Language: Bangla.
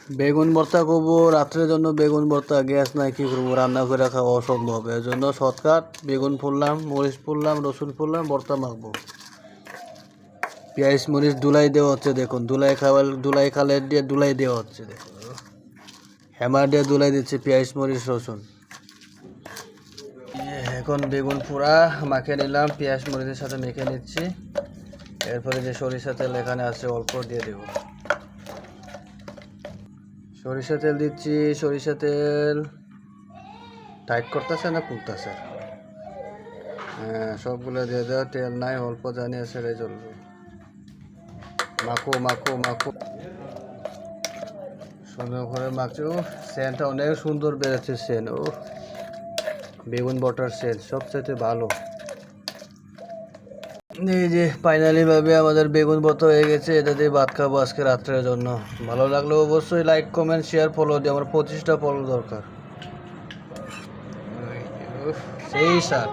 বেগুন ভর্তা করবো রাত্রের জন্য। বেগুন ভর্তা, গ্যাস নাই, কী করবো? রান্না করে খাওয়া অসম্ভব। এর জন্য শর্টকাট, বেগুন ফুললাম, মরিচ ফুললাম, রসুন ফুললাম, ভর্তা মাখবো। পেঁয়াজ মরিচ দুলাই দেওয়া হচ্ছে, দেখুন। দুলাই খালের দিয়ে দুলাই দেওয়া হচ্ছে, দেখুন। হ্যামার দিয়ে দুলাই দিচ্ছে পেঁয়াজ মরিচ রসুন। এখন বেগুন পুরা মাখে নিলাম, পেঁয়াজ মরিচের সাথে মেখে নিচ্ছি। এরপরে যে সরিষা তেল এখানে আছে অল্প দিয়ে দেব। সরিষা তেল দিচ্ছি। সরিষা তেল টাইট করতেছে না ফুলতেছে? হ্যাঁ, সবগুলো দিয়ে দেওয়া। তেল নাই, অল্প জানিয়ে ছেড়ে চলবে। মাখো মাখো মাখো, সুন্দর করে মাখছো। সেন্টটা অনেক সুন্দর বেরোচ্ছে, সেন্ট। ও, বেগুন বটার সেন্ট সবচেয়ে ভালো। এই যে ফাইনালি ভাবে আমাদের বেগুন ভর্তা হয়ে গেছে। এটা দিয়ে ভাত খাবো আজকে রাত্রের জন্য। ভালো লাগলে অবশ্যই লাইক কমেন্ট শেয়ার ফলো দিয়ে। আমার 25টা ফলো দরকার। সেই স্বাদ।